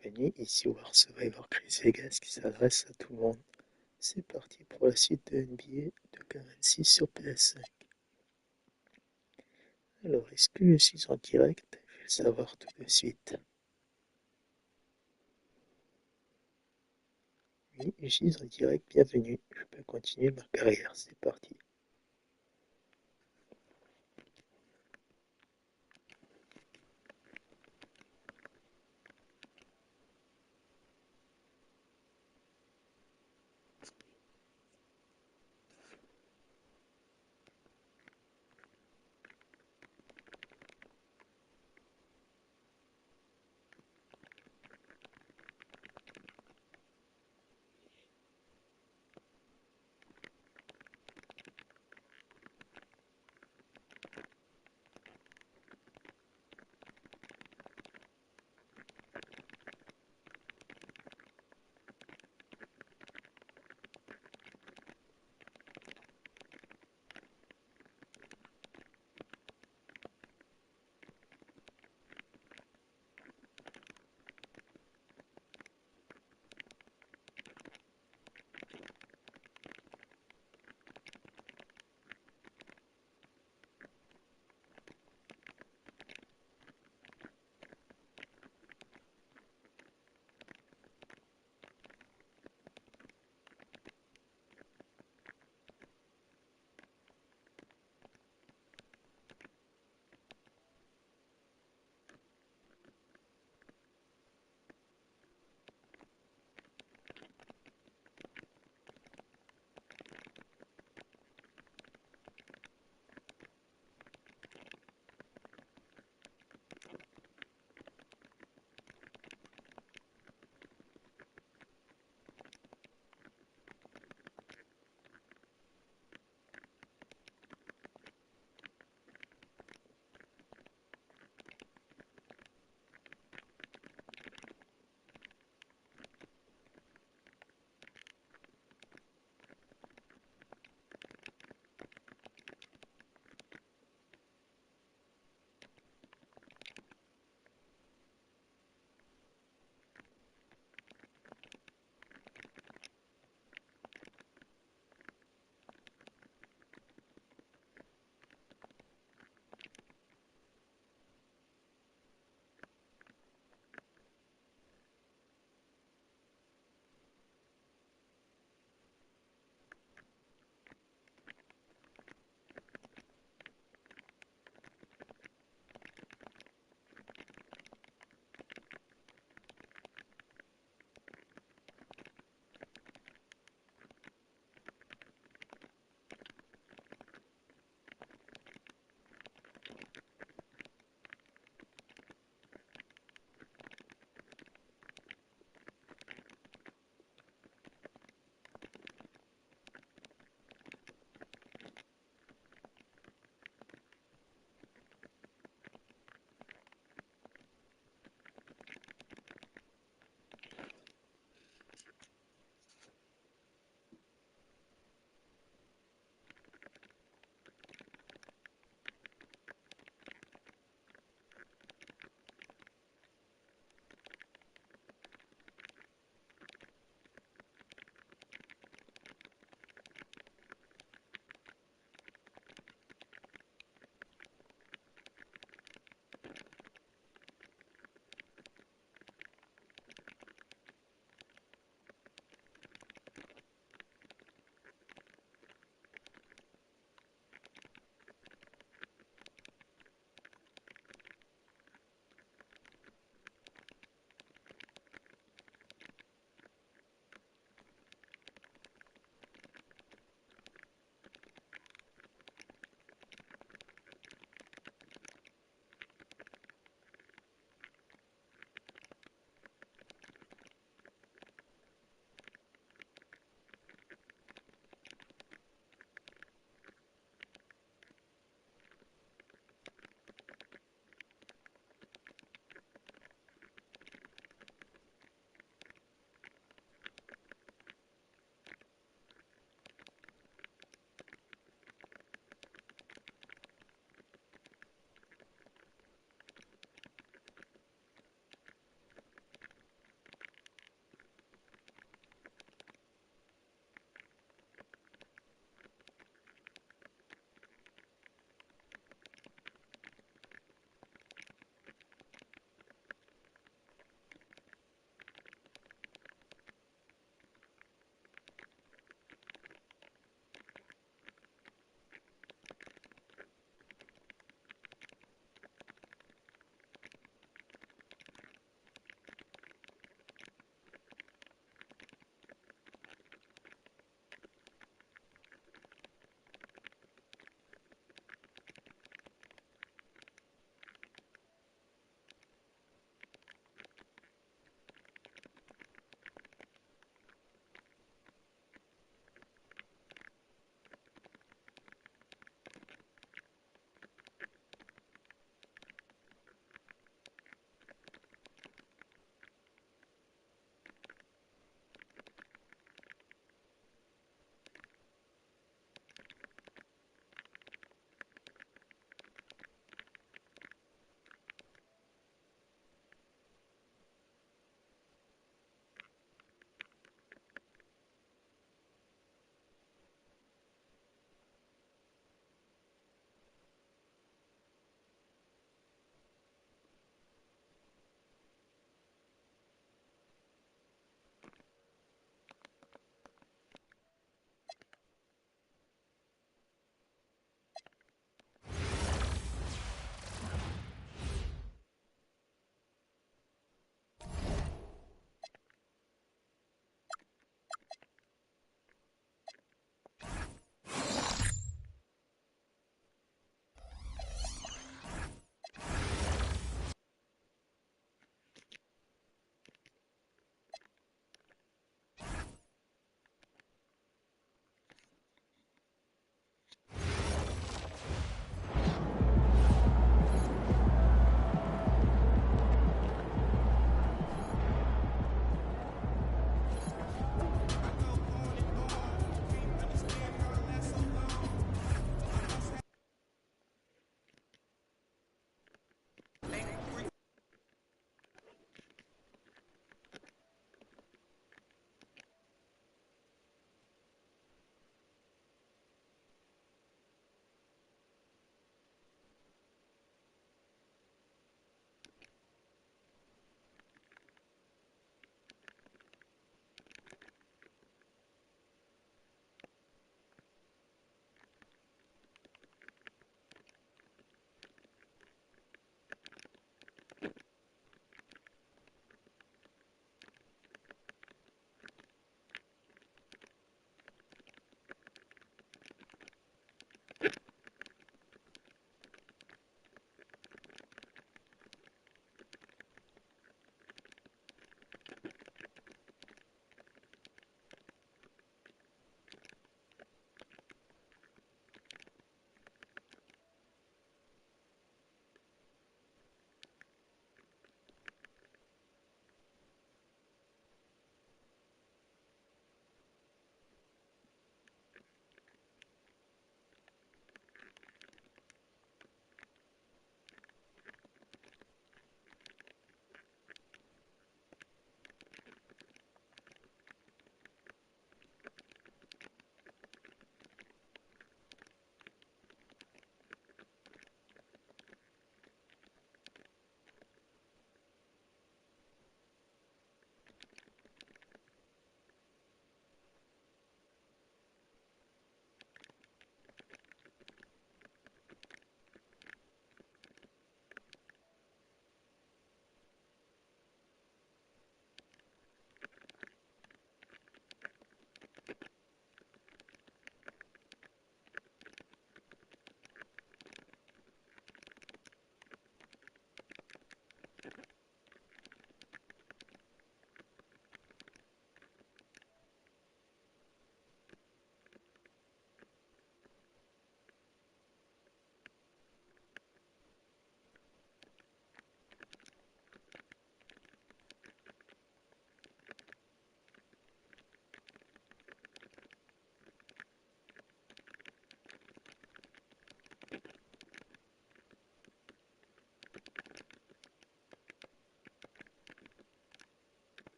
Bienvenue ici au Survivality Vegas qui s'adresse à tout le monde. C'est parti pour la suite de NBA 2K26 sur PS5. Alors, est-ce que je suis en direct? Je vais le savoir tout de suite. Oui, je suis en direct, bienvenue. Je peux continuer ma carrière, c'est parti.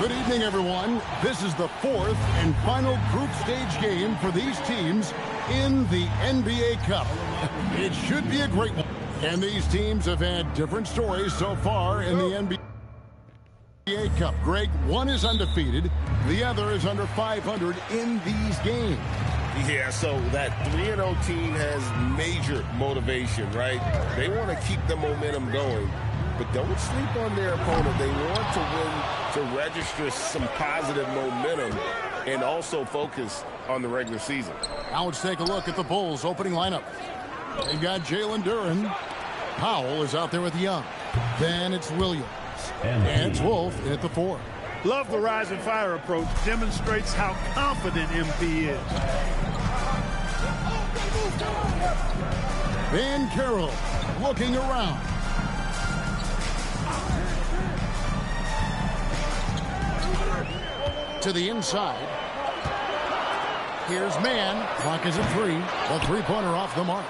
Good evening, everyone. This is the fourth and final group stage game for these teams in the NBA Cup. It should be a great one. And these teams have had different stories so far in the NBA Cup. Greg, one is undefeated. The other is under 500 in these games. Yeah, so that 3-0 team has major motivation, right? They want to keep the momentum going. But don't sleep on their opponent. They want to win to register some positive momentum and also focus on the regular season. Now let's take a look at the Bulls' opening lineup. They've got Jalen Duren. Powell is out there with Young. Then it's Williams. And it's Wolf at the 4. Love the rise and fire approach. Demonstrates how confident MP is. Carroll looking around. To the inside. Here's Mann. Clock is at 3. The three-pointer off the mark.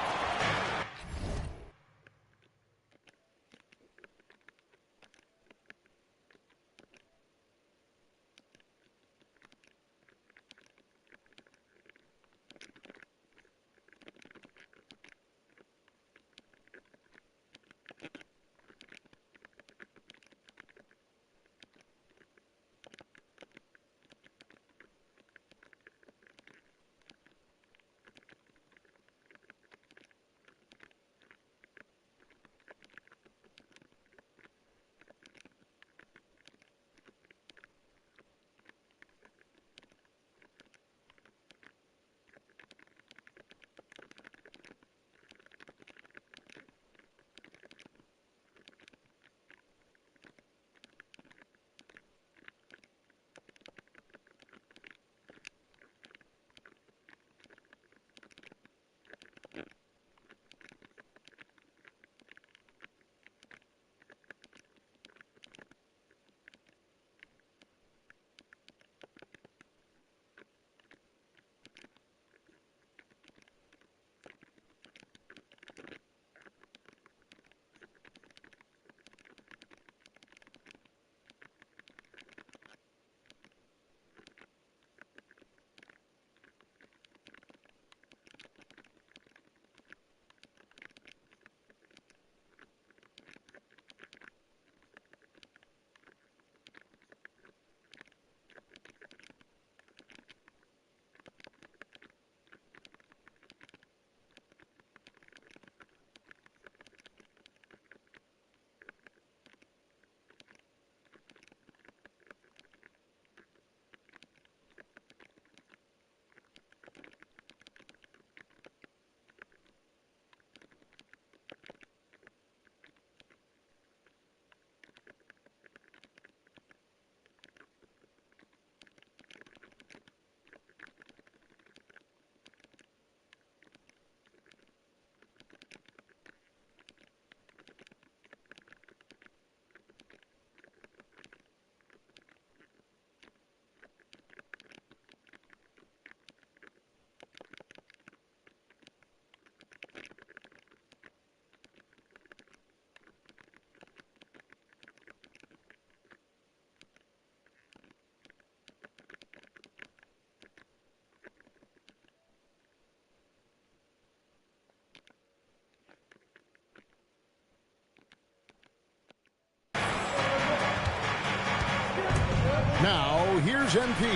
Now, here's MP.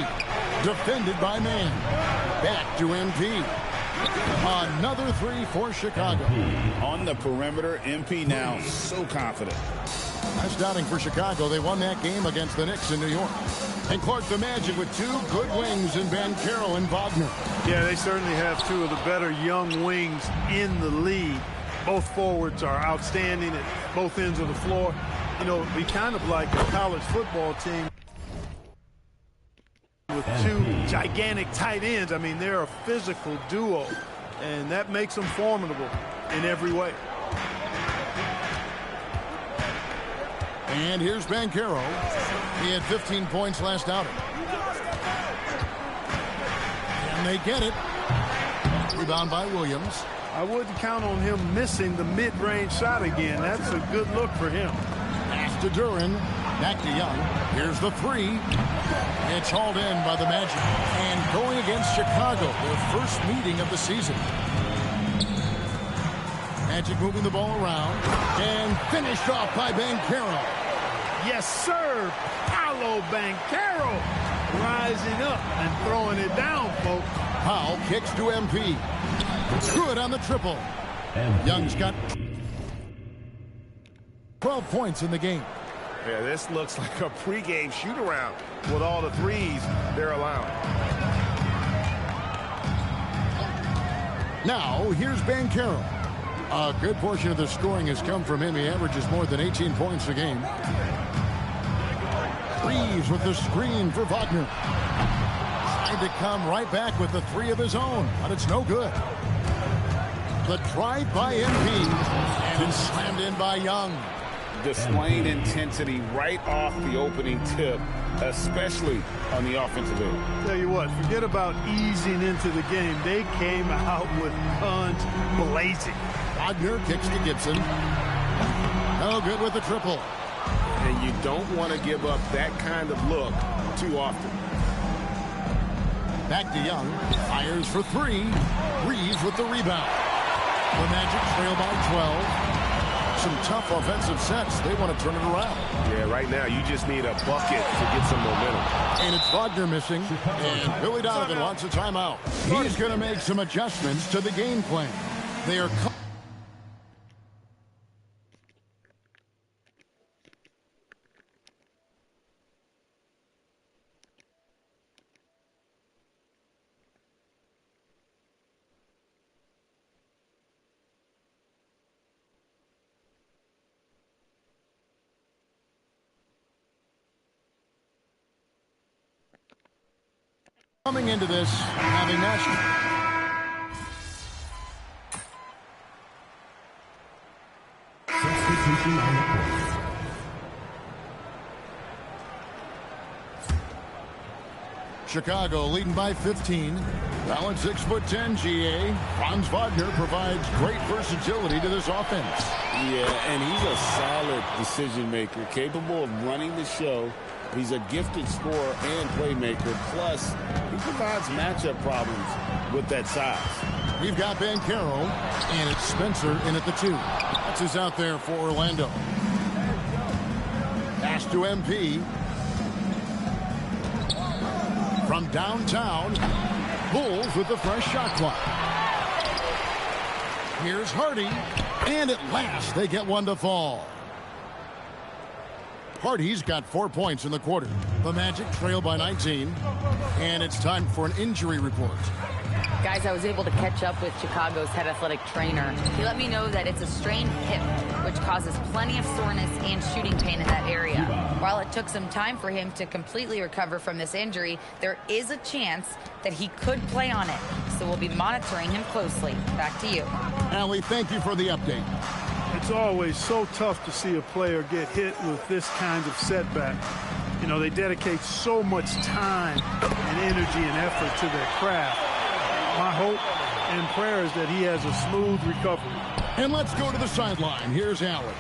Defended by Mann. Back to MP. Another 3 for Chicago. On the perimeter, MP now so confident. Nice downing for Chicago. They won that game against the Knicks in New York. And Clark the Magic with 2 good wings in Carroll and Wagner. Yeah, they certainly have 2 of the better young wings in the league. Both forwards are outstanding at both ends of the floor. You know, we kind of like a college football team with 2 gigantic tight ends. I mean, they're a physical duo, and that makes them formidable in every way. And here's Carroll. He had 15 points last outing. And they get it. Rebound by Williams. I wouldn't count on him missing the mid-range shot again. That's a good look for him. Pass to Duren. Back to Young. Here's the three. It's hauled in by the Magic. And going against Chicago, their first meeting of the season. Magic moving the ball around. And finished off by Banchero. Yes, sir. Paolo Banchero rising up and throwing it down, folks. Powell kicks to MP. Good on the triple. Young's got 12 points in the game. Yeah, this looks like a pregame shoot-around with all the threes they're allowing. Now, here's Banchero. A good portion of the scoring has come from him. He averages more than 18 points a game. Reeves with the screen for Wagner. Tried to come right back with the three of his own, but it's no good. The drive by MP, and it's slammed in by Young. Displaying intensity right off the opening tip, especially on the offensive end. Tell you what, forget about easing into the game. They came out with guns blazing. Wagner kicks to Gibson. No good with the triple. And you don't want to give up that kind of look too often. Back to Young. Fires for three. Reeves with the rebound. The Magic trail by 12. Some tough offensive sets. They want to turn it around. Yeah, right now you just need a bucket to get some momentum. And it's Wagner missing. And Billy Donovan wants a timeout. He's going to make some adjustments to the game plan. They are... Coming into this, having matched. Substitution on the court. Chicago leading by 15. Balance 6'10" GA. Franz Wagner provides great versatility to this offense. Yeah, and he's a solid decision maker, capable of running the show. He's a gifted scorer and playmaker. Plus, he provides matchup problems with that size. We've got Banchero, and it's Spencer in at the 2. That's who's out there for Orlando. Pass to MP. From downtown, Bulls with the fresh shot clock. Here's Hardy, and at last they get one to fall. Hardy's got 4 points in the quarter. The Magic trail by 19, and it's time for an injury report. Guys, I was able to catch up with Chicago's head athletic trainer. He let me know that it's a strained hip, which causes plenty of soreness and shooting pain in that area. While it took some time for him to completely recover from this injury, there is a chance that he could play on it. So we'll be monitoring him closely. Back to you. Allie, thank you for the update. It's always so tough to see a player get hit with this kind of setback. You know, they dedicate so much time and energy and effort to their craft. My hope and prayer is that he has a smooth recovery. And let's go to the sideline. Here's Allen.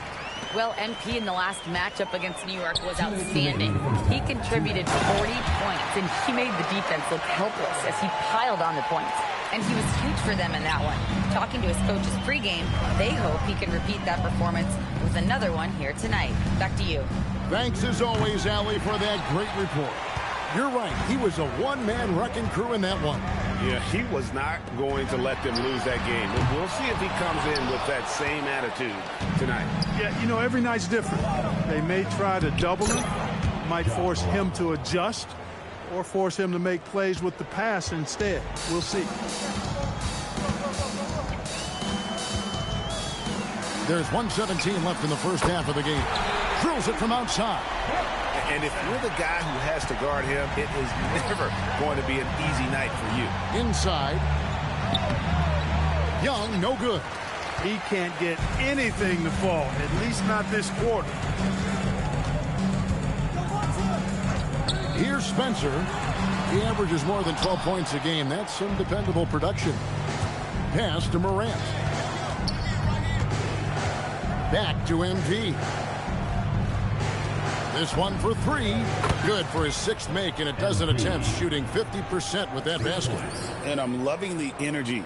Well, MP in the last matchup against New York was outstanding. He contributed 40 points, and he made the defense look helpless as he piled on the points. And he was huge for them in that one. Talking to his coaches pregame, they hope he can repeat that performance with another one here tonight. Back to you. Thanks as always, Allie, for that great report. You're right. He was a one-man wrecking crew in that one. Yeah, he was not going to let them lose that game. We'll see if he comes in with that same attitude tonight. Yeah, you know, every night's different. They may try to double him, might force him to adjust, or force him to make plays with the pass instead. We'll see. There's 1:17 left in the first half of the game. Drills it from outside. And if you're the guy who has to guard him, it is never going to be an easy night for you. Inside. Young, no good. He can't get anything to fall, at least not this quarter. Here's Spencer. He averages more than 12 points a game. That's some dependable production. Pass to Morant. Back to MP. This one for three. Good for his sixth make in a dozen attempts, shooting 50% with that basket. And I'm loving the energy.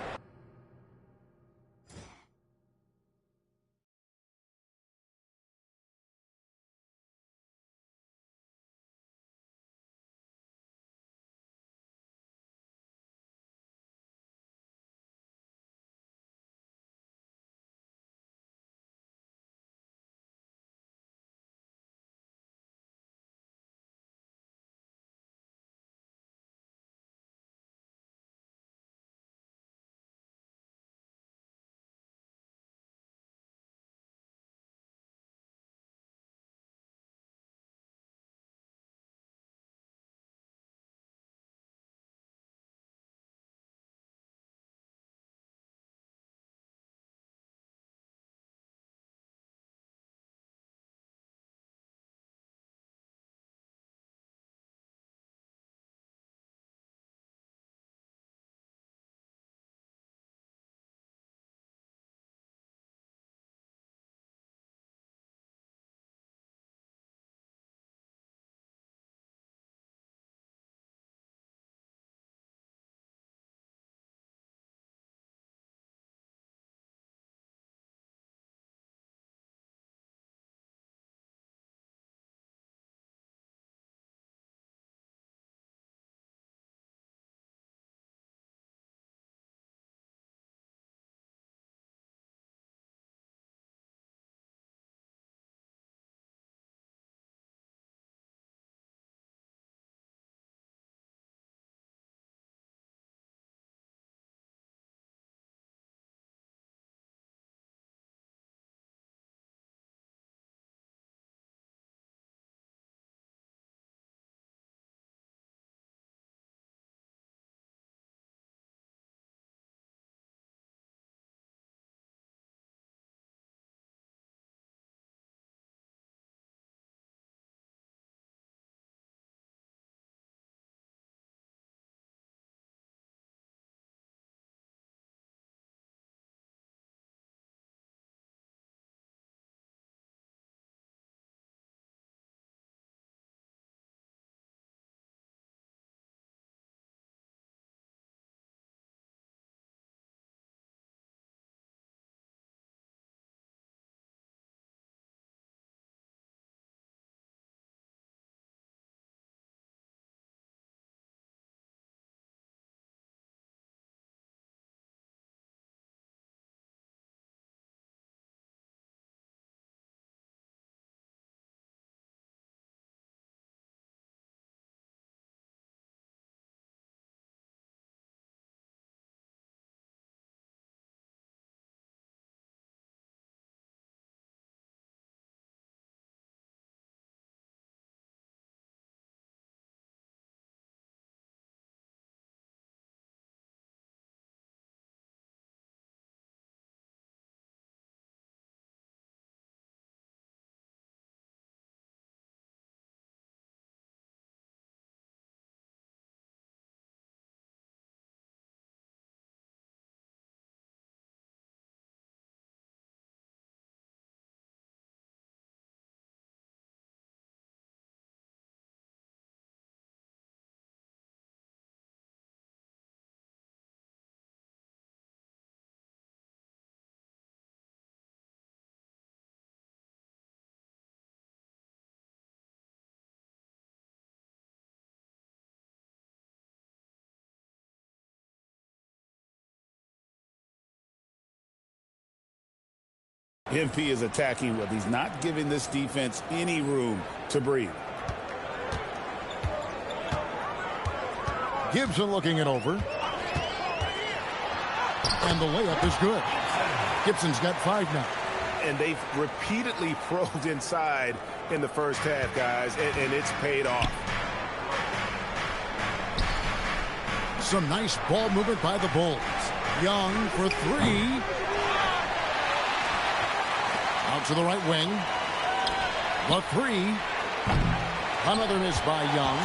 MP is attacking well. He's not giving this defense any room to breathe. Gibson looking it over. And the layup is good. Gibson's got 5 now. And they've repeatedly probed inside in the first half, guys, and it's paid off. Some nice ball movement by the Bulls. Young for 3. Out to the right wing. The 3. Another miss by Young.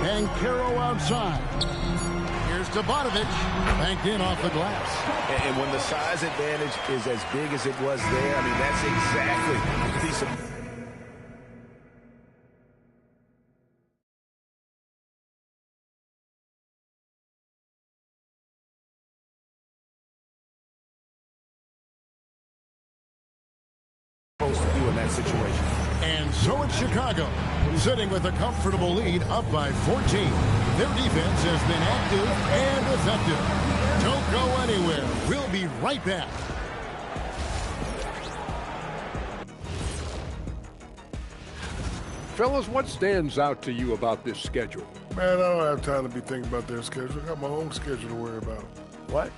And Caro outside. Here's Daba Ray Young. Banked in off the glass. And when the size advantage is as big as it was there, I mean, that's exactly quickly. He's supposed to do in that situation. And so it's Chicago, sitting with a comfortable lead up by 14. Their defense has been active and effective. Don't go anywhere. We'll be right back. Fellas, what stands out to you about this schedule? Man, I don't have time to be thinking about their schedule. I got my own schedule to worry about. What?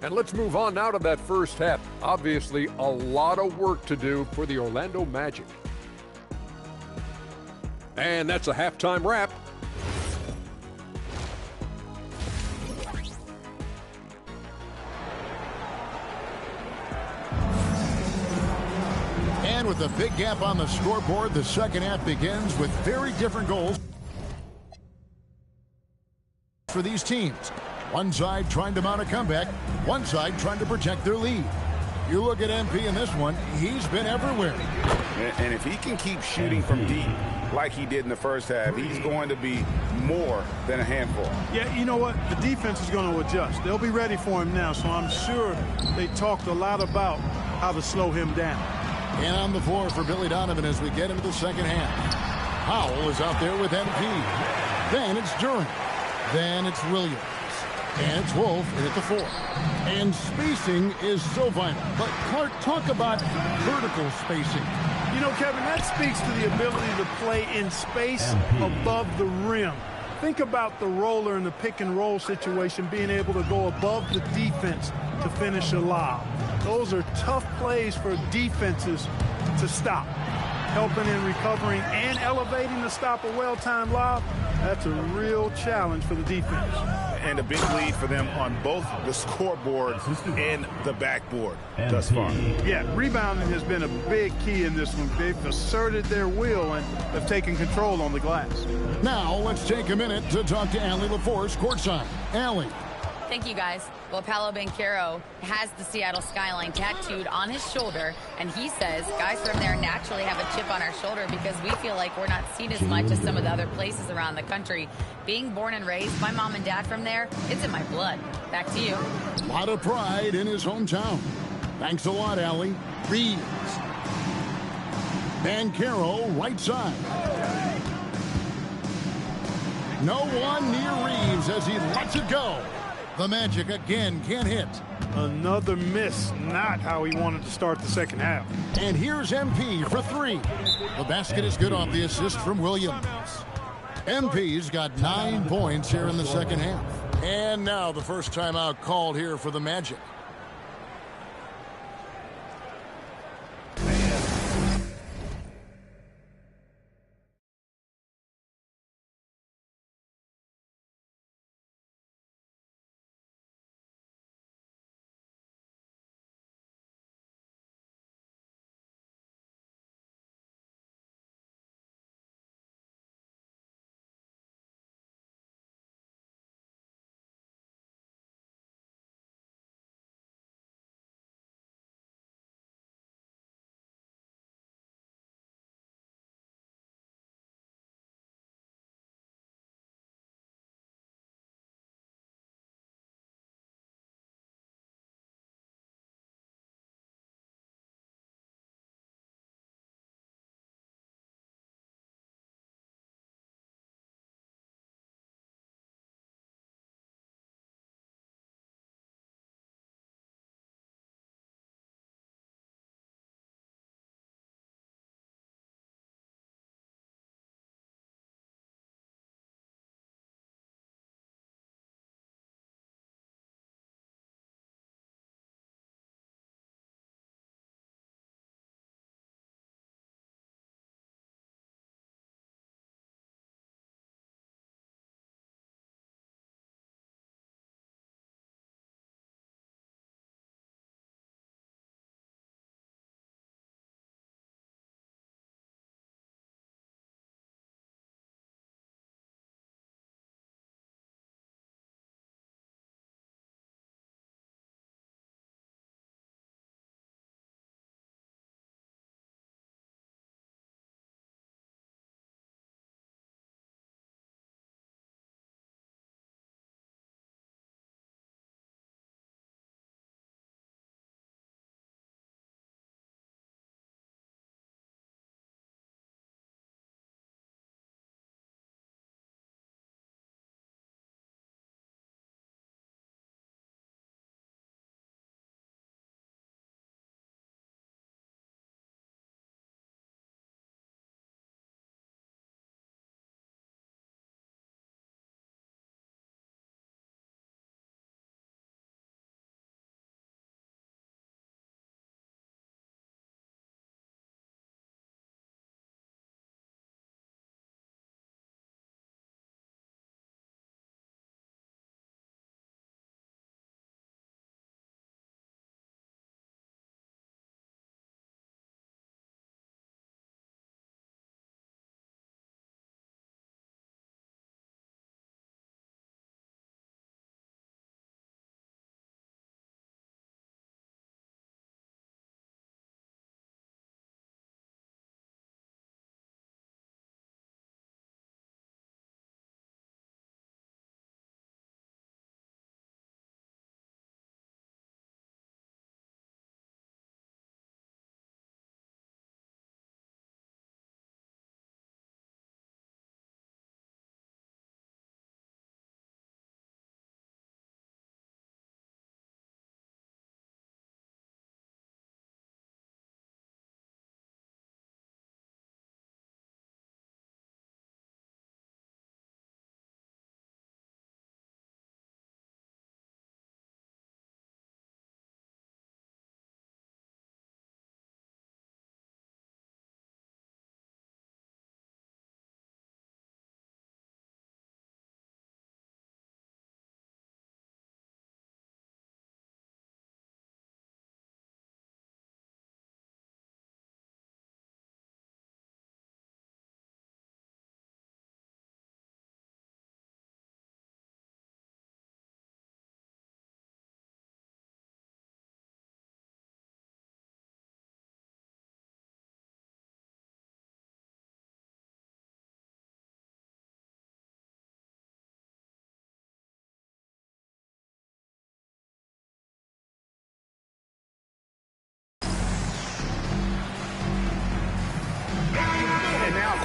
And let's move on now to that first half. Obviously, a lot of work to do for the Orlando Magic. And that's a halftime wrap. And with a big gap on the scoreboard, the second half begins with very different goals for these teams. One side trying to mount a comeback, one side trying to protect their lead. You look at MP in this one, he's been everywhere. And if he can keep shooting from deep like he did in the first half, he's going to be more than a handful. Yeah, you know what? The defense is going to adjust. They'll be ready for him now, so I'm sure they talked a lot about how to slow him down. And on the floor for Billy Donovan as we get into the second half. Powell is out there with MP. Then it's Durant. Then it's Williams. And it's Wolf in at the 4. And spacing is so vital. But Clark, talk about vertical spacing. You know, Kevin, that speaks to the ability to play in space above the rim. Think about the roller in the pick and roll situation being able to go above the defense to finish a lob. Those are tough plays for defenses to stop. Helping in recovering and elevating to stop a well-timed lob, that's a real challenge for the defense. And a big lead for them on both the scoreboard and the backboard thus far. Yeah, rebounding has been a big key in this one. They've asserted their will and have taken control on the glass. Now let's take a minute to talk to Allie LaForce courtside. Allie. Thank you, guys. Well, Paolo Banchero has the Seattle skyline tattooed on his shoulder, and he says guys from there naturally have a chip on our shoulder because we feel like we're not seen as much as some of the other places around the country. Being born and raised, my mom and dad from there, it's in my blood. Back to you. A lot of pride in his hometown. Thanks a lot, Allie. Reeves. Banchero, right side. No one near Reeves as he lets it go. The Magic again can't hit. Another miss, not how he wanted to start the second half. And here's MP for 3. The basket is good off the assist from Williams. MP's got 9 points here in the second half. And now the first timeout called here for the Magic.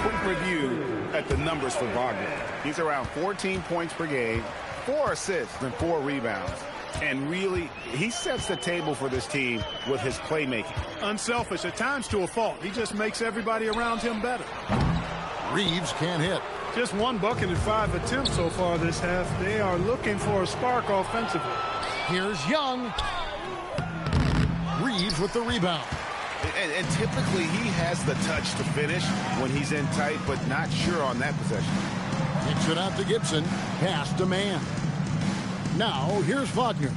quick review at the numbers for Wagner. He's around 14 points per game, 4 assists, and 4 rebounds. And really, he sets the table for this team with his playmaking. Unselfish, at times to a fault. He just makes everybody around him better. Reeves can't hit. Just 1 bucket in 5 attempts so far this half. They are looking for a spark offensively. Here's Young. Reeves with the rebound. And typically, he has the touch to finish when he's in tight, but not sure on that possession. Kicks it out to Gibson. Pass to Mann. Now, here's Wagner.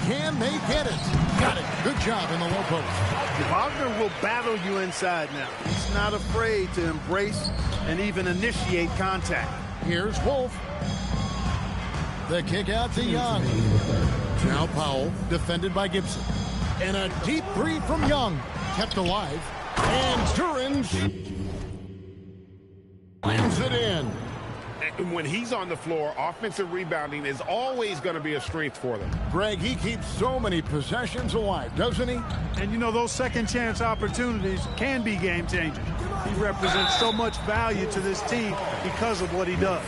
Can they get it? Got it. Good job in the low post. Wagner will battle you inside now. He's not afraid to embrace and even initiate contact. Here's Wolf. The kick out to Young. Now Powell, defended by Gibson. And a deep 3 from Young. Kept alive. And Durans slams it in. And when he's on the floor, offensive rebounding is always going to be a strength for them. Greg, he keeps so many possessions alive, doesn't he? And you know, those second chance opportunities can be game changers. He represents so much value to this team because of what he does.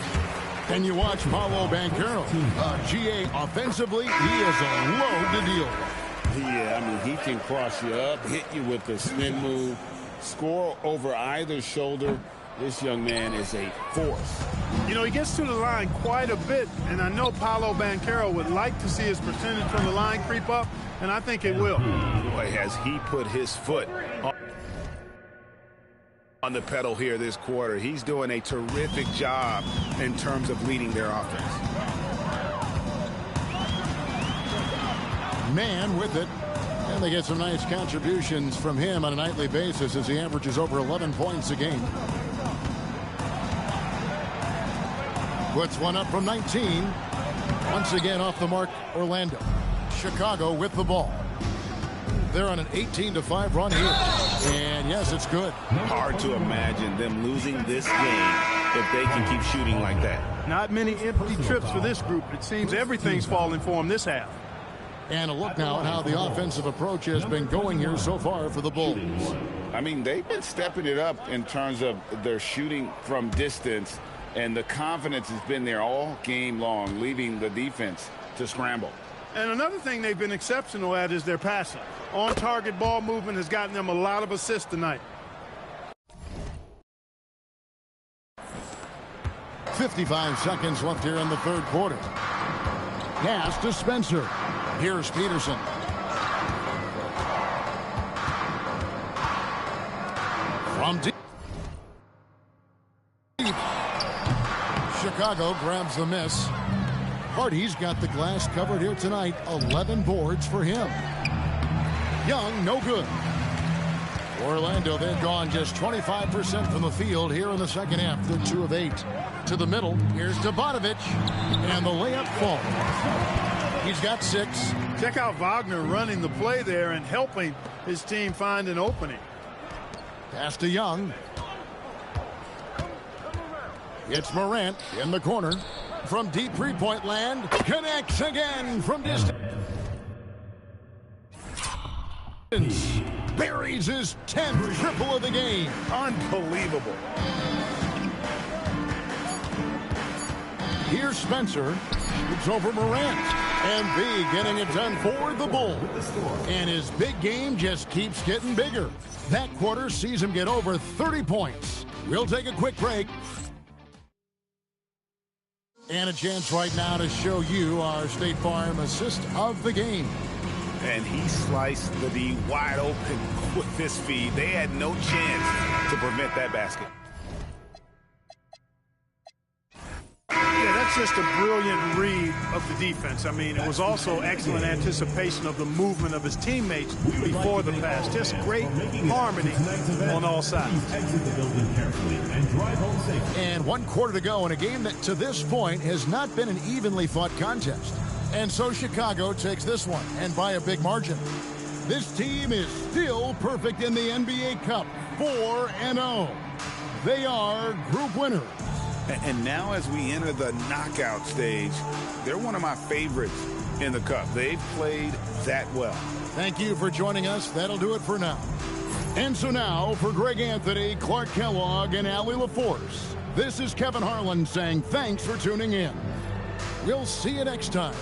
And you watch Paolo Banchero. GA offensively, he is a load to deal with. Yeah, I mean, he can cross you up, hit you with the spin move, score over either shoulder. This young man is a force. You know, he gets to the line quite a bit, and I know Paolo Banchero would like to see his percentage from the line creep up, and I think it will. Boy, has he put his foot on the pedal here this quarter. He's doing a terrific job in terms of leading their offense. Mann with it. And they get some nice contributions from him on a nightly basis as he averages over 11 points a game. Puts one up from 19. Once again off the mark, Orlando. Chicago with the ball. They're on an 18-5 run here. And yes, it's good. Hard to imagine them losing this game if they can keep shooting like that. Not many empty trips for this group. It seems everything's falling for them this half. And a look now at how the offensive approach has been going here so far for the Bulls. I mean, they've been stepping it up in terms of their shooting from distance, and the confidence has been there all game long, leaving the defense to scramble. And another thing they've been exceptional at is their passing. On-target ball movement has gotten them a lot of assists tonight. 55 seconds left here in the third quarter. Pass to Spencer. Here's Peterson. From deep. Chicago grabs the miss. Hardy's got the glass covered here tonight. 11 boards for him. Young, no good. Orlando, they've gone just 25% from the field here in the second half. They're 2 of 8. To the middle, here's Debanovic. And the layup falls. He's got 6. Check out Wagner running the play there and helping his team find an opening. Pass to Young. It's Morant in the corner. From deep three-point land. Connects again from distance. Buries his 10th triple of the game. Unbelievable. Here's Spencer. It's over Morant. And B getting it done for the Bulls. And his big game just keeps getting bigger. That quarter sees him get over 30 points. We'll take a quick break. And a chance right now to show you our State Farm assist of the game. And he sliced the D wide open with this feed. They had no chance to prevent that basket. Yeah, that's just a brilliant read of the defense. I mean, it was also excellent anticipation of the movement of his teammates before the pass. Just great harmony on all sides. And 1 quarter to go in a game that to this point has not been an evenly fought contest. And so Chicago takes this one, and by a big margin. This team is still perfect in the NBA Cup, 4-0. They are group winners. And now as we enter the knockout stage, they're one of my favorites in the Cup. They've played that well. Thank you for joining us. That'll do it for now. And so now, for Greg Anthony, Clark Kellogg, and Allie LaForce, this is Kevin Harlan saying thanks for tuning in. We'll see you next time.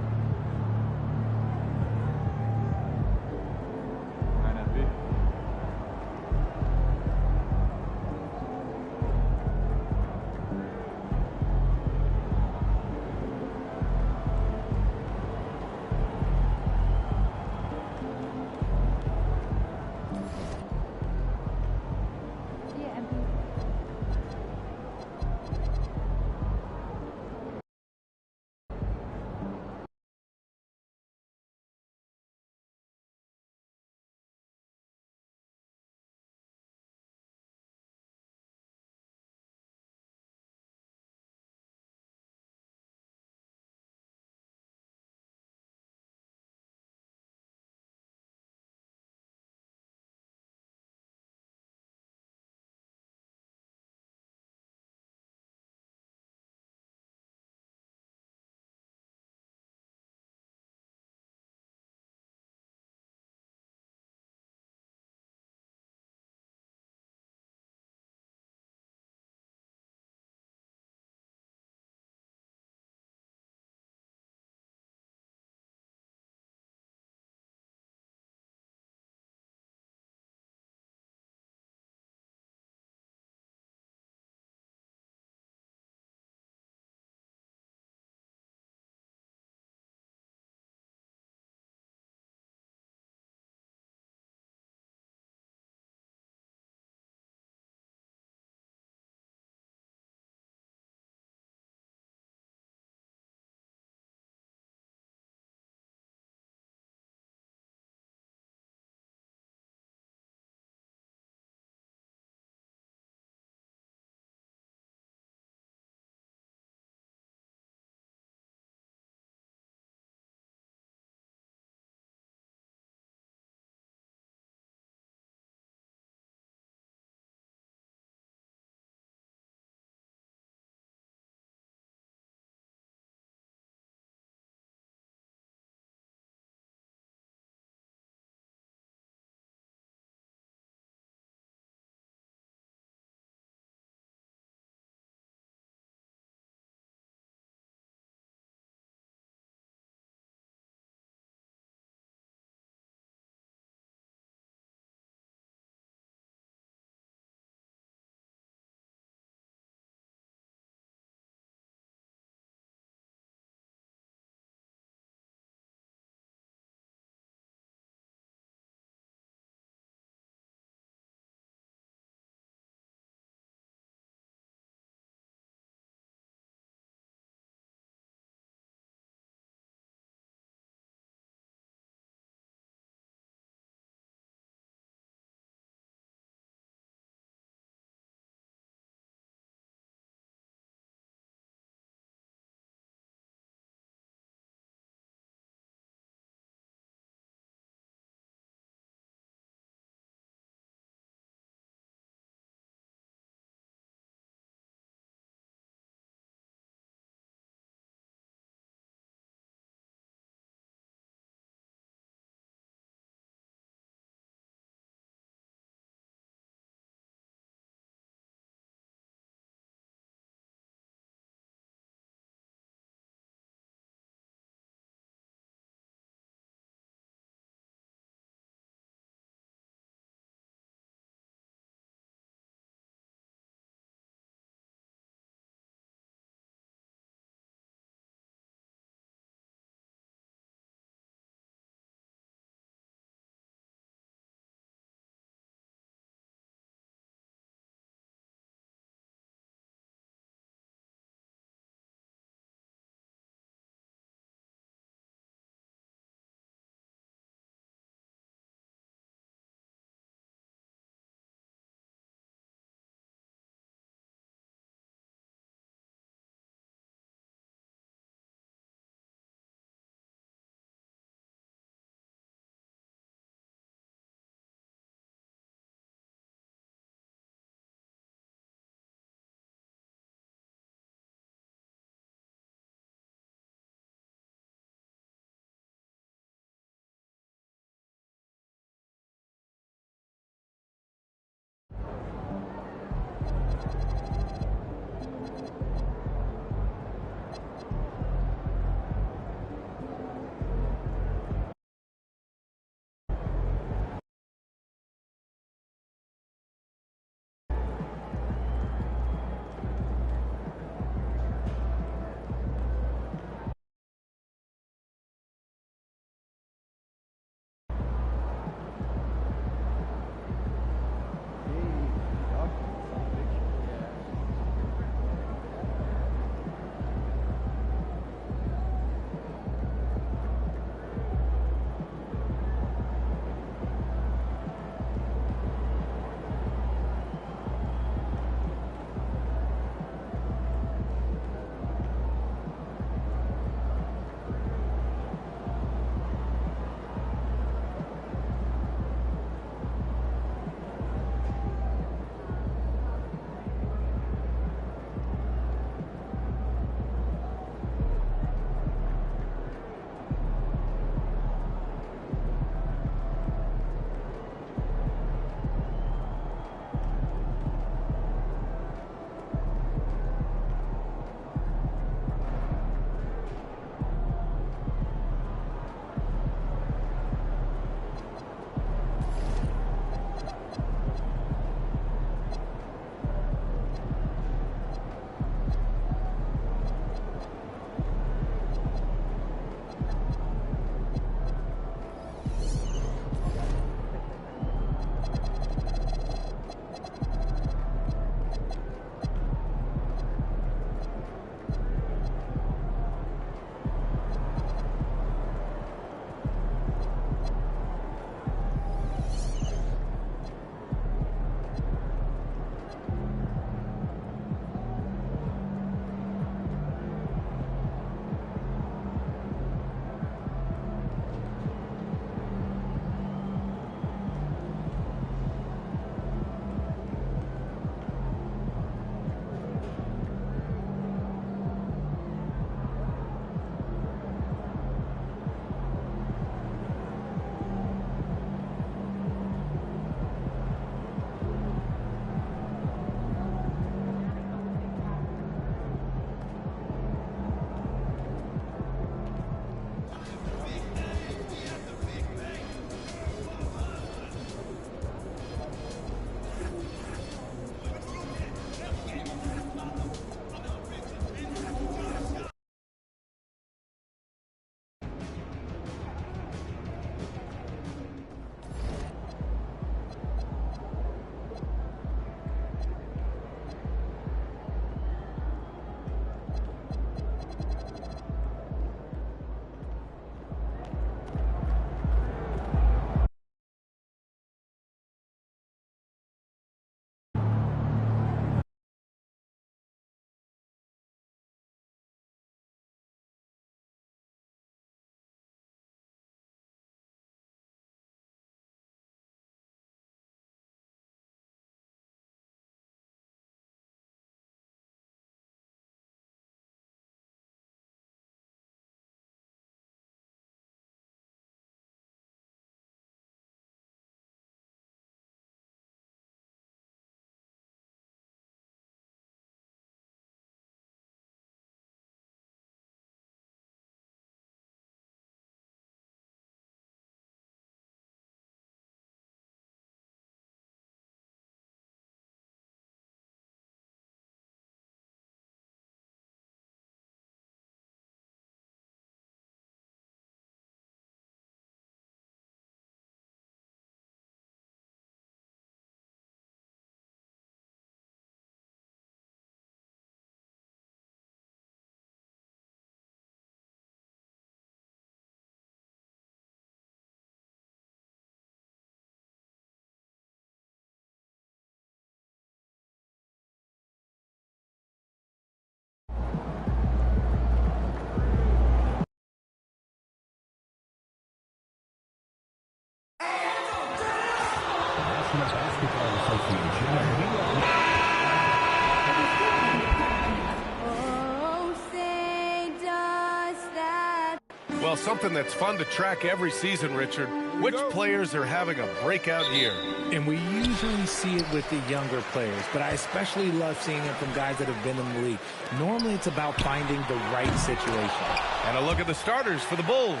Well, something that's fun to track every season, Richard. Which players are having a breakout year? And we usually see it with the younger players, but I especially love seeing it from guys that have been in the league. Normally, it's about finding the right situation. And a look at the starters for the Bulls.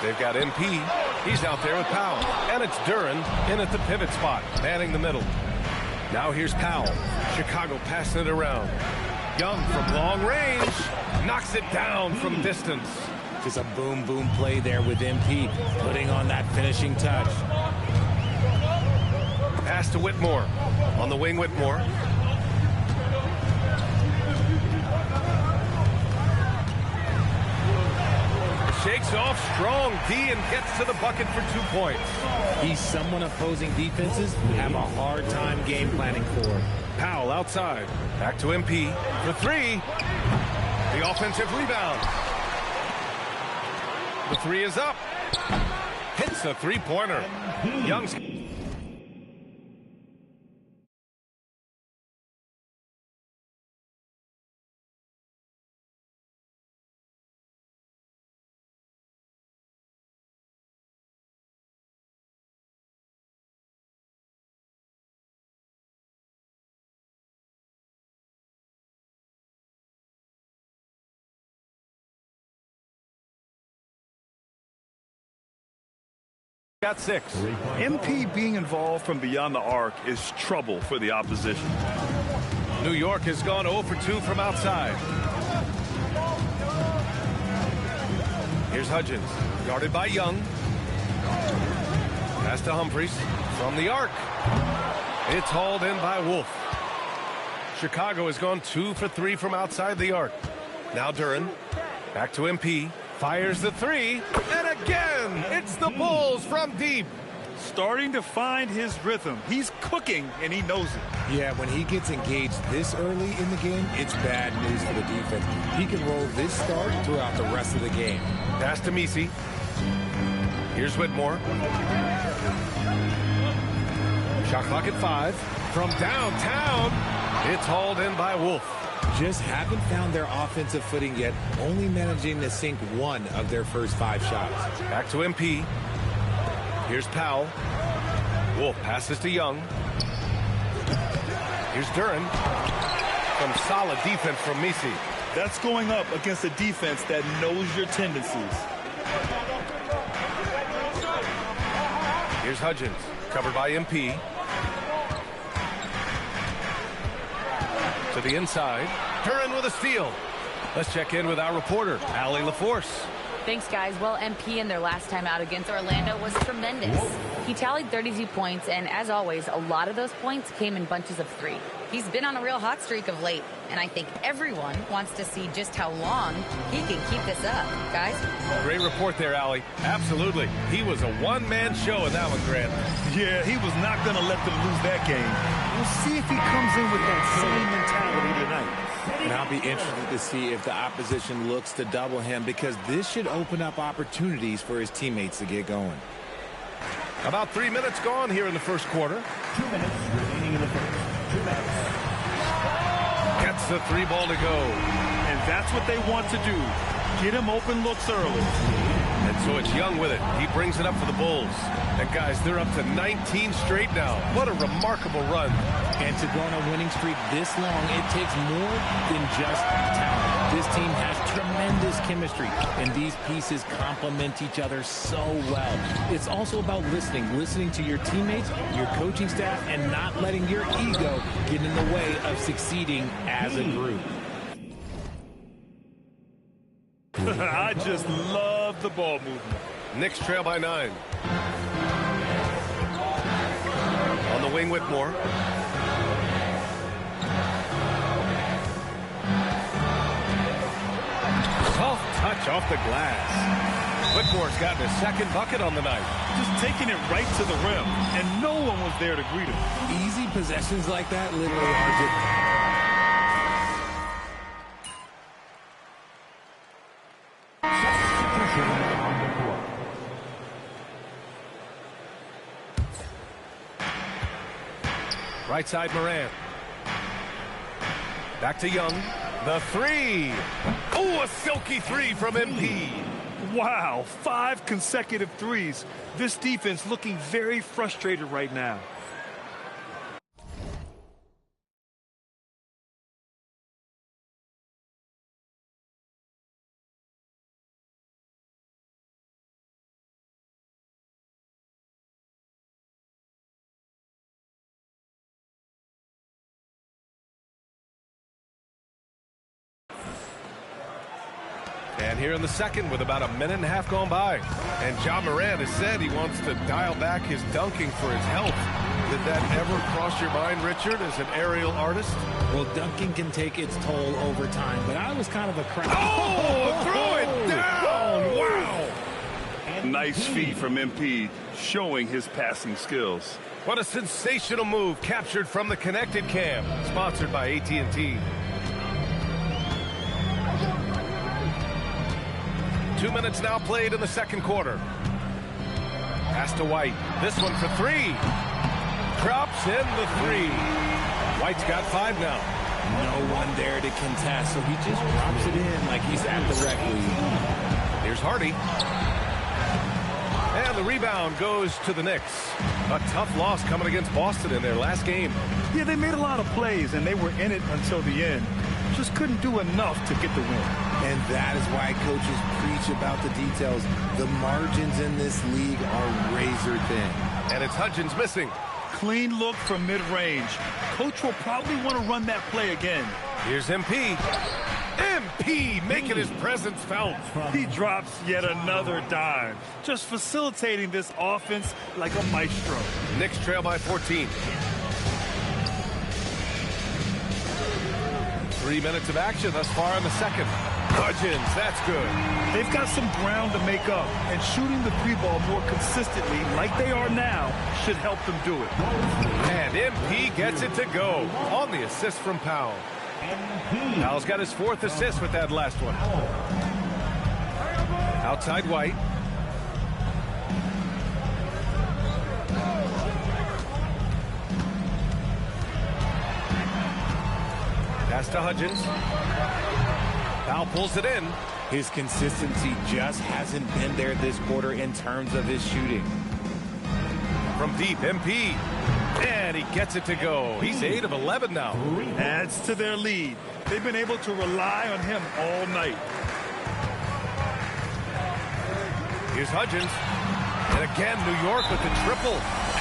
They've got MP. He's out there with Powell. And it's Duran in at the pivot spot, manning the middle. Now here's Powell. Chicago passing it around. Young from long range. Knocks it down from distance. Just a boom, boom play there with MP, putting on that finishing touch. Pass to Whitmore. On the wing, Whitmore. Shakes off strong D and gets to the bucket for 2 points. He's someone opposing defenses have a hard time game planning for. Powell outside. Back to MP for 3. The offensive rebound. The 3 is up. Hits a three-pointer. Young's... got 6. MP being involved from beyond the arc is trouble for the opposition. New York has gone 0 for 2 from outside. Here's Hudgens, guarded by Young. Pass to Humphries from the arc. It's hauled in by Wolf. Chicago has gone 2 for 3 from outside the arc. Now Duran, back to MP. Fires the 3, and again, it's the Bulls from deep. Starting to find his rhythm. He's cooking, and he knows it. Yeah, when he gets engaged this early in the game, it's bad news for the defense. He can roll this start throughout the rest of the game. Pass to Misi. Here's Whitmore. Shot clock at 5. From downtown, it's hauled in by Wolf. Just haven't found their offensive footing yet, only managing to sink 1 of their first 5 shots. Back to MP. Here's Powell. Wolf passes to Young. Here's Duran. Some solid defense from Misi. That's going up against a defense that knows your tendencies. Here's Hudgens, covered by MP. To the inside. Duran with a steal. Let's check in with our reporter, Allie LaForce. Thanks, guys. Well, MP in their last time out against Orlando was tremendous. He tallied 32 points, and as always, a lot of those points came in bunches of 3. He's been on a real hot streak of late, and I think everyone wants to see just how long he can keep this up. Guys? Great report there, Allie. Absolutely. He was a one-man show in that one, Grant. Yeah, he was not going to let them lose that game. We'll see if he comes in with that same mentality tonight. And I'll be interested to see if the opposition looks to double him, because this should open up opportunities for his teammates to get going. About 3 minutes gone here in the first quarter. 2 minutes remaining in the first. 2 minutes. Gets the 3 ball to go. And that's what they want to do. Get him open looks early. And so it's Young with it. He brings it up for the Bulls. And guys, they're up to 19 straight now. What a remarkable run. And to go on a winning streak this long, it takes more than just talent. This team has tremendous chemistry, and these pieces complement each other so well. It's also about listening to your teammates, your coaching staff, and not letting your ego get in the way of succeeding as a group. I just love the ball movement. Knicks trail by 9. On the wing, Whitmore. Soft touch off the glass. Whitmore's gotten his 2nd bucket on the night. Just taking it right to the rim, and no one was there to greet him. Easy possessions like that literally are just... Right side, Moran. Back to Young. The 3. Oh, a silky 3 from MP. Wow, 5 consecutive threes. This defense looking very frustrated right now. And here in the second with about a minute and a half gone by. And John Moran has said he wants to dial back his dunking for his health. Did that ever cross your mind, Richard, as an aerial artist? Well, dunking can take its toll over time, but I was kind of a crowd. Oh, throw it down! Wow! Nice feed from MP, showing his passing skills. What a sensational move captured from the connected cam, sponsored by AT&T. 2 minutes now played in the second quarter. Pass to White. This one for 3. Drops in the 3. White's got 5 now. No one there to contest, so he just drops it in like he's at the rec league. Here's Hardy. And the rebound goes to the Knicks. A tough loss coming against Boston in their last game. Yeah, they made a lot of plays, and they were in it until the end. Just couldn't do enough to get the win. And that is why coaches preach about the details. The margins in this league are razor thin. And it's Hudgens missing. Clean look from mid-range. Coach will probably want to run that play again. Here's MP. MP making his presence felt. He drops yet another dime. Just facilitating this offense like a maestro. Knicks trail by 14. 3 minutes of action thus far in the second. Hudgens, that's good. They've got some ground to make up, and shooting the 3-ball more consistently like they are now should help them do it. And MP gets it to go on the assist from Powell. Powell's got his 4th assist with that last one. Outside White. Pass to Hudgens. Powell pulls it in. His consistency just hasn't been there this quarter in terms of his shooting. From deep, MP. And he gets it to go. He's 8 of 11 now. Adds to their lead. They've been able to rely on him all night. Here's Hudgens. And again, New York with the triple.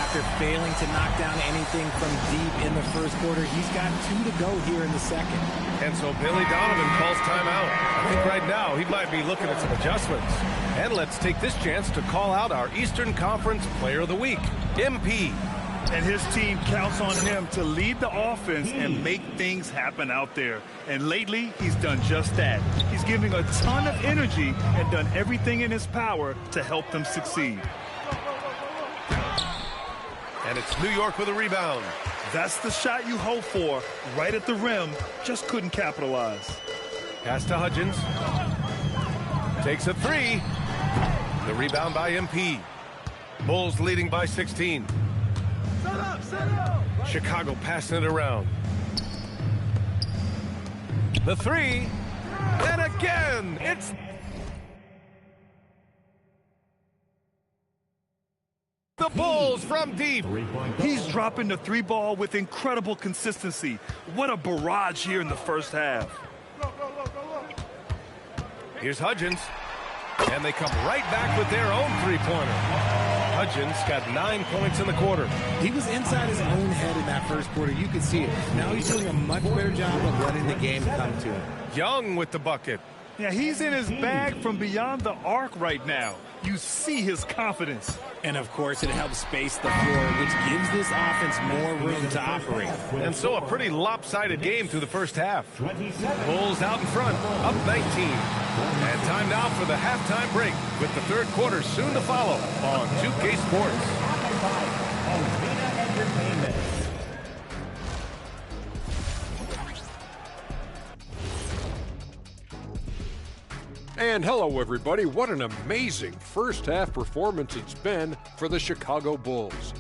After failing to knock down anything from deep in the first quarter, he's got 2 to go here in the second. And so Billy Donovan calls timeout. I think right now he might be looking at some adjustments. And let's take this chance to call out our Eastern Conference Player of the Week, MP. And his team counts on him to lead the offense and make things happen out there. And lately, he's done just that. He's giving a ton of energy and done everything in his power to help them succeed. And it's New York with a rebound. That's the shot you hope for, right at the rim. Just couldn't capitalize. Pass to Hudgens. Takes a 3. The rebound by MP. Bulls leading by 16. Chicago passing it around. The 3. And again, it's... the Bulls from deep. He's dropping the 3-ball with incredible consistency. What a barrage here in the first half. Here's Hudgens. And they come right back with their own 3-pointer. Hudgens got 9 points in the quarter. He was inside his own head in that first quarter. You could see it. Now he's doing a much better job of letting the game come to him. Young with the bucket. Yeah, he's in his bag from beyond the arc right now. You see his confidence. And, of course, it helps space the floor, which gives this offense more room to operate. And so a pretty lopsided game through the first half. Bulls out in front, up 19. And time now for the halftime break, with the third quarter soon to follow on 2K Sports. And hello, everybody. What an amazing first half performance it's been for the Chicago Bulls.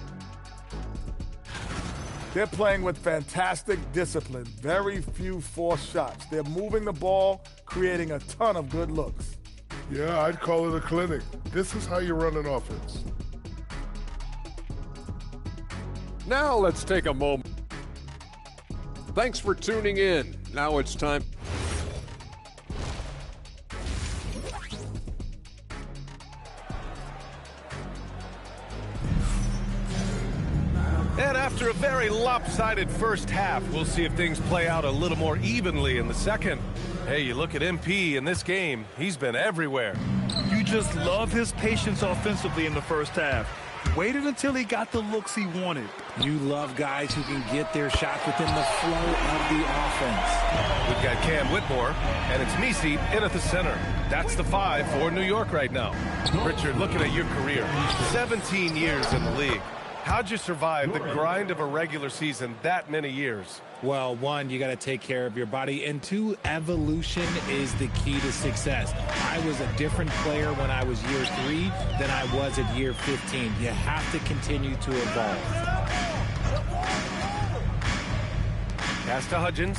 They're playing with fantastic discipline. Very few forced shots. They're moving the ball, creating a ton of good looks. Yeah, I'd call it a clinic. This is how you run an offense. Now let's take a moment. Thanks for tuning in. Now it's time. And after a very lopsided first half, we'll see if things play out a little more evenly in the second. Hey, you look at MP in this game, he's been everywhere. You just love his patience offensively in the first half. Waited until he got the looks he wanted. You love guys who can get their shots within the flow of the offense. We've got Cam Whitmore, and it's Misi in at the center. That's the 5 for New York right now. Richard, looking at your career, 17 years in the league. How'd you survive the grind of a regular season that many years? Well, one, you got to take care of your body, and two, evolution is the key to success. I was a different player when I was year 3 than I was at year 15. You have to continue to evolve. Pass to Hudgens.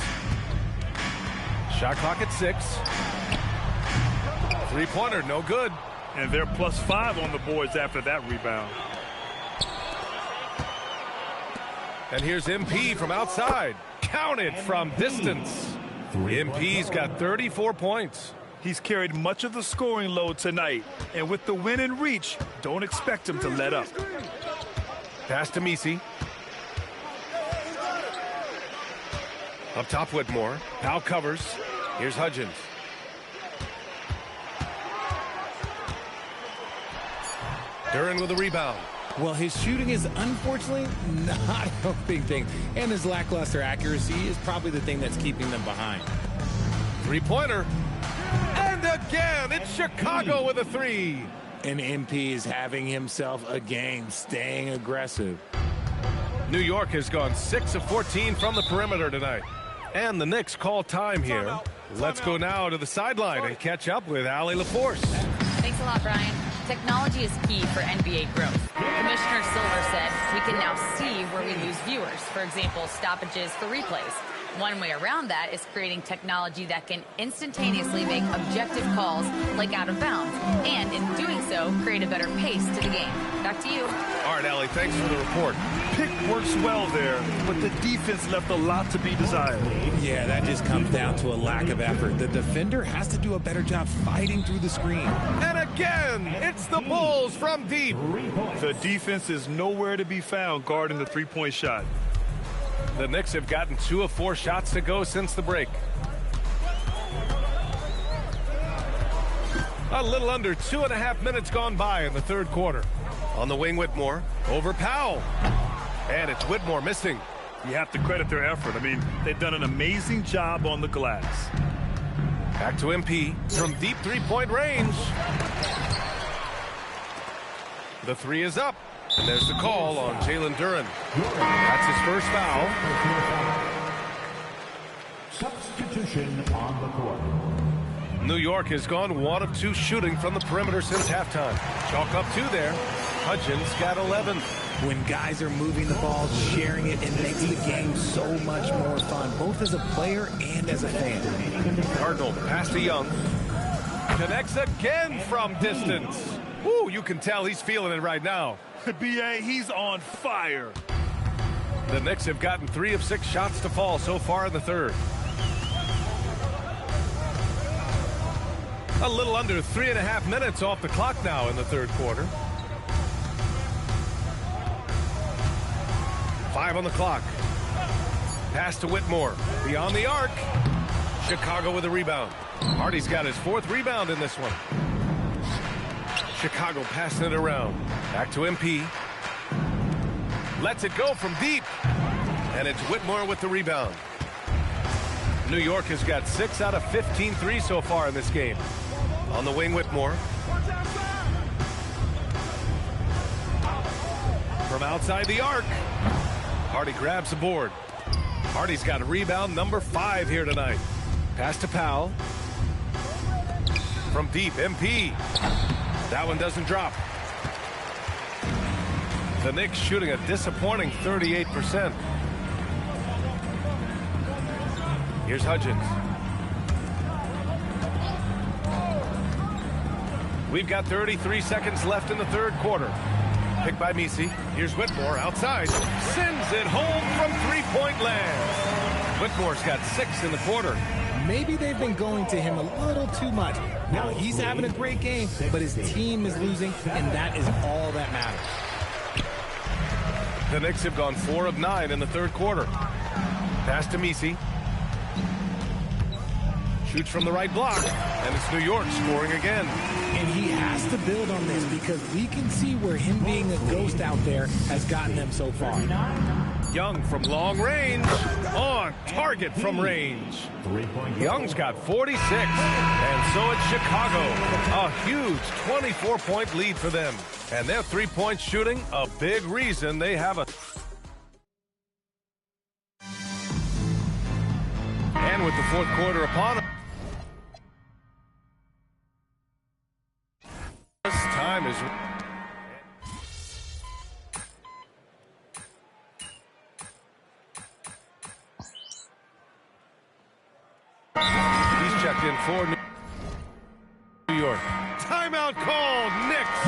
Shot clock at 6. Three-pointer, no good. And they're +5 on the boards after that rebound. And here's MP from outside. Counted from distance. MP's got 34 points. He's carried much of the scoring load tonight. And with the win and reach, don't expect him to let up. Pass to Misi. Up top, Whitmore. Powell covers. Here's Hudgens. Duren with a rebound. Well, his shooting is unfortunately not helping things, and his lackluster accuracy is probably the thing that's keeping them behind. Three-pointer. And again, it's Chicago with a 3. And MP is having himself a game, staying aggressive. New York has gone 6 of 14 from the perimeter tonight. And the Knicks call time here. Let's go now to the sideline and catch up with Allie LaForce. Thanks a lot, Brian. Technology is key for NBA growth. Commissioner Silver said we can now see where we lose viewers. For example, stoppages for replays. One way around that is creating technology that can instantaneously make objective calls like out of bounds, and in doing so, create a better pace to the game. Back to you. All right, Allie, thanks for the report. Pick works well there, but the defense left a lot to be desired. Yeah, that just comes down to a lack of effort. The defender has to do a better job fighting through the screen. And again, it's the Bulls from deep. The defense is nowhere to be found guarding the three-point shot. The Knicks have gotten 2 of 4 shots to go since the break. A little under 2.5 minutes gone by in the third quarter. On the wing, Whitmore over Powell. And it's Whitmore missing. You have to credit their effort. I mean, they've done an amazing job on the glass. Back to MP from deep three-point range. The 3 is up. And there's the call on Jalen Duren. That's his first foul. Substitution on the court. New York has gone 1 of 2 shooting from the perimeter since halftime. Chalk up 2 there. Hudgens got 11. When guys are moving the ball, sharing it, it makes the game so much more fun, both as a player and as a fan. Cardinal pass to Young. Connects again from distance. Woo, you can tell he's feeling it right now. B.A., he's on fire. The Knicks have gotten 3 of 6 shots to fall so far in the third. A little under 3.5 minutes off the clock now in the third quarter. 5 on the clock. Pass to Whitmore. Beyond the arc. Chicago with a rebound. Hardy's got his 4th rebound in this one. Chicago passing it around. Back to MP. Lets it go from deep. And it's Whitmore with the rebound. New York has got 6 out of 15 threes so far in this game. On the wing, Whitmore. From outside the arc. Hardy grabs the board. Hardy's got a rebound number 5 here tonight. Pass to Powell. From deep, MP. That one doesn't drop. The Knicks shooting a disappointing 38%. Here's Hudgens. We've got 33 seconds left in the third quarter. Picked by Misi. Here's Whitmore outside. Sends it home from three-point land. Whitmore's got 6 in the quarter. Maybe they've been going to him a little too much. Now, he's having a great game, but his team is losing, and that is all that matters. The Knicks have gone 4 of 9 in the third quarter. Pass to Misi. Shoots from the right block, and it's New York scoring again. And he has to build on this because we can see where him being a ghost out there has gotten them so far. Young from long range, on target from range. Young's got 46, and so it's Chicago. A huge 24-point lead for them. And their three-point shooting, a big reason they have a... And with the fourth quarter upon them, this time is... He's checked in for New York. Timeout called, Knicks.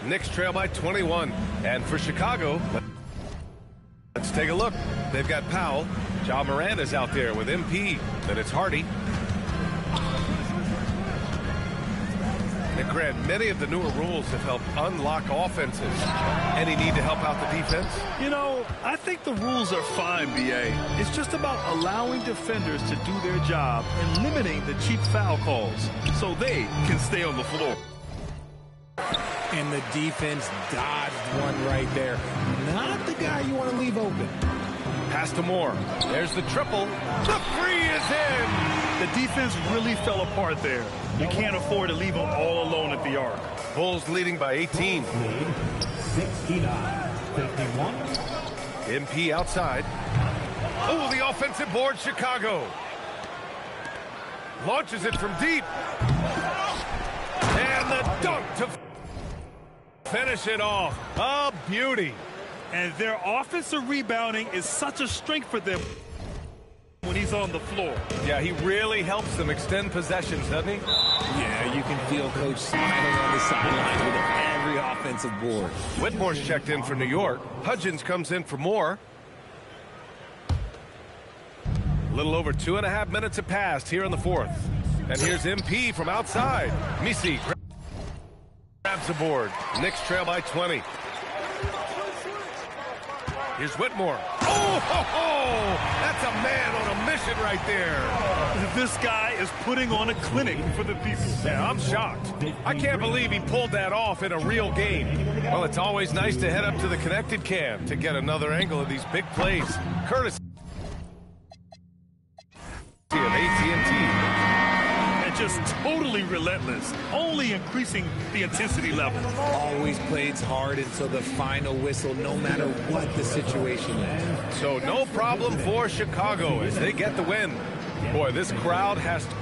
Knicks trail by 21. And for Chicago, let's take a look. They've got Powell. Ja Moranta's out there with MP. Then it's Hardy. And Grant, many of the newer rules have helped unlock offenses. Any need to help out the defense? You know, I think the rules are fine, B.A. It's just about allowing defenders to do their job and limiting the cheap foul calls so they can stay on the floor. And the defense dodged one right there. Not the guy you want to leave open. Pass to Moore. There's the triple. The free is in. The defense really fell apart there. You can't afford to leave them all alone at the arc. Bulls leading by 18. 69-51. MP outside. Oh, the offensive board, Chicago. Launches it from deep. And the dunk to finish it off. A beauty. And their offensive rebounding is such a strength for them when he's on the floor. Yeah, he really helps them extend possessions, doesn't he? Yeah, you can feel Coach smiling on the sidelines with every offensive board. Whitmore's checked in for New York. Hudgens comes in for Moore. A little over 2.5 minutes have passed here in the fourth. And here's MP from outside. Misi grabs the board. Knicks trail by 20. Here's Whitmore. Oh, ho, ho! That's a man on a mission right there. This guy is putting on a clinic for the people. Yeah, I'm shocked. I can't believe he pulled that off in a real game. Well, it's always nice to head up to the connected cam to get another angle of these big plays. Curtis of AT&T. Just totally relentless, only increasing the intensity level. Always plays hard until the final whistle, no matter what the situation is. So no problem for Chicago as they get the win. Boy, this crowd has to...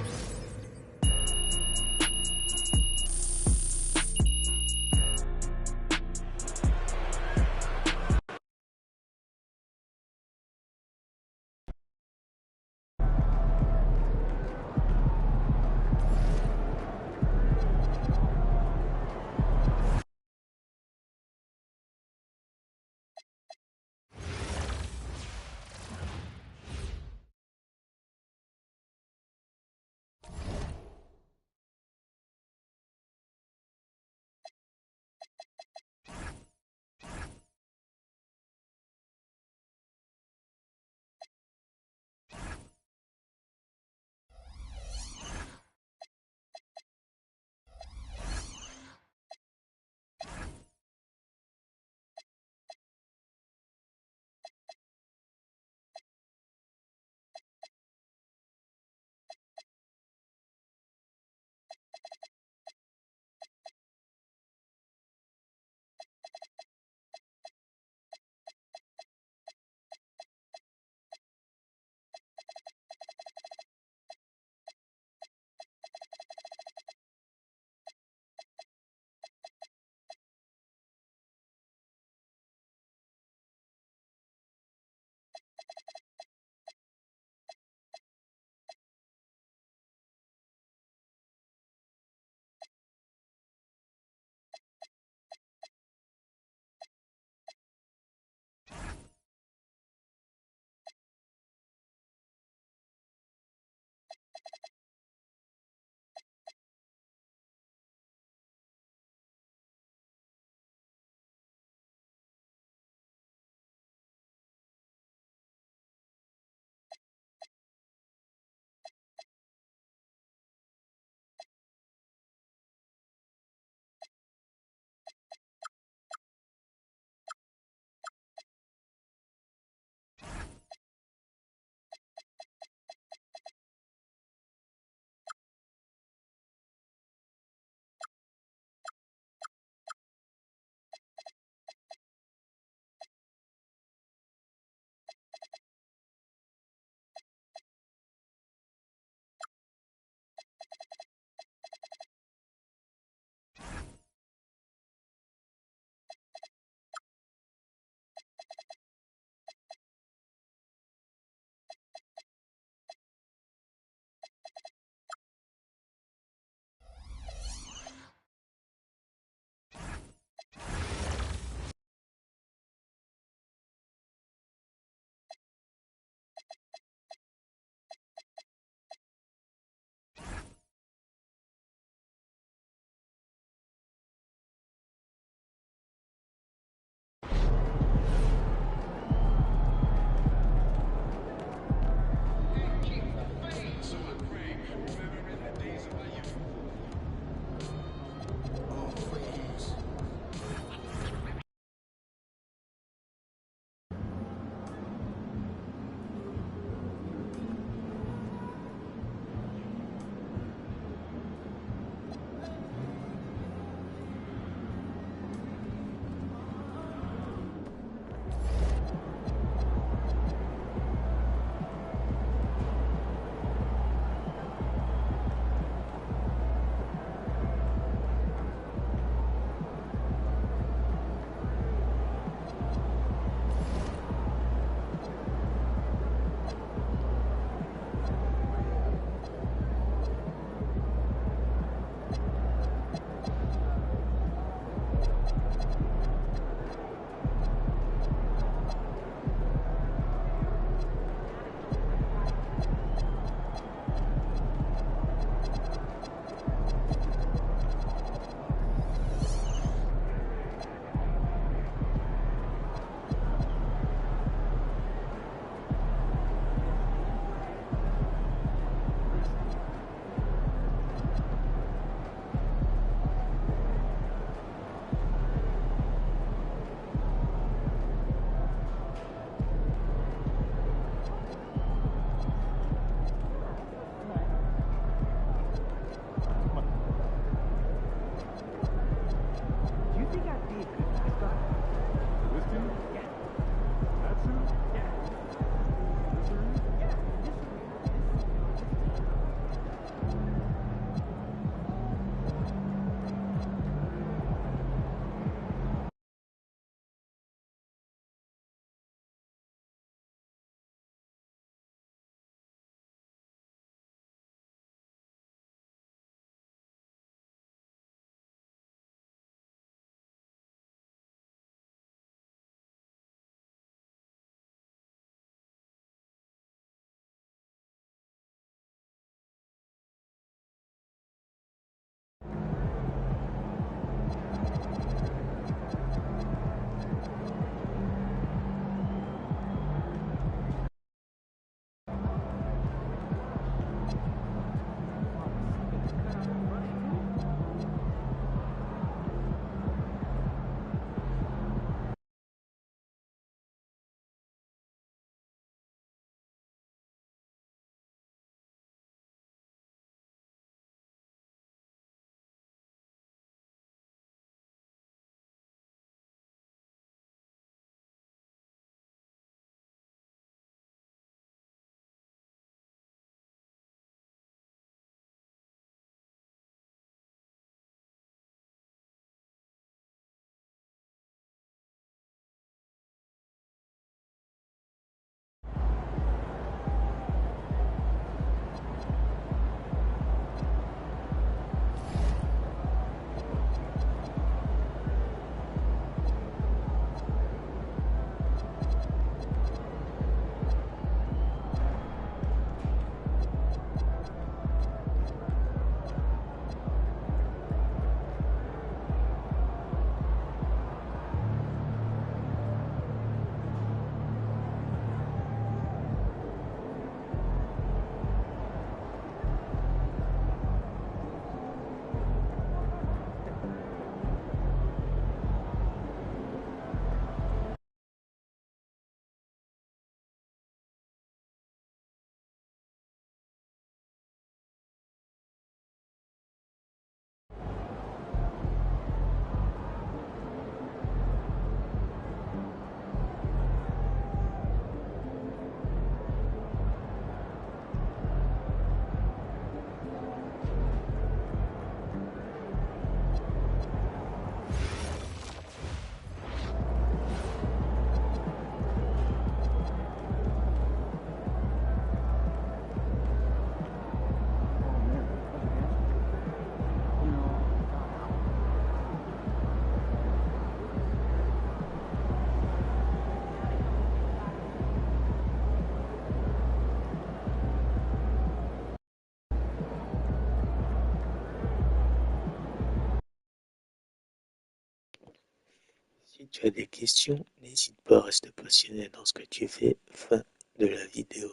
Si tu as des questions, n'hésite pas à rester passionné dans ce que tu fais. Fin de la vidéo.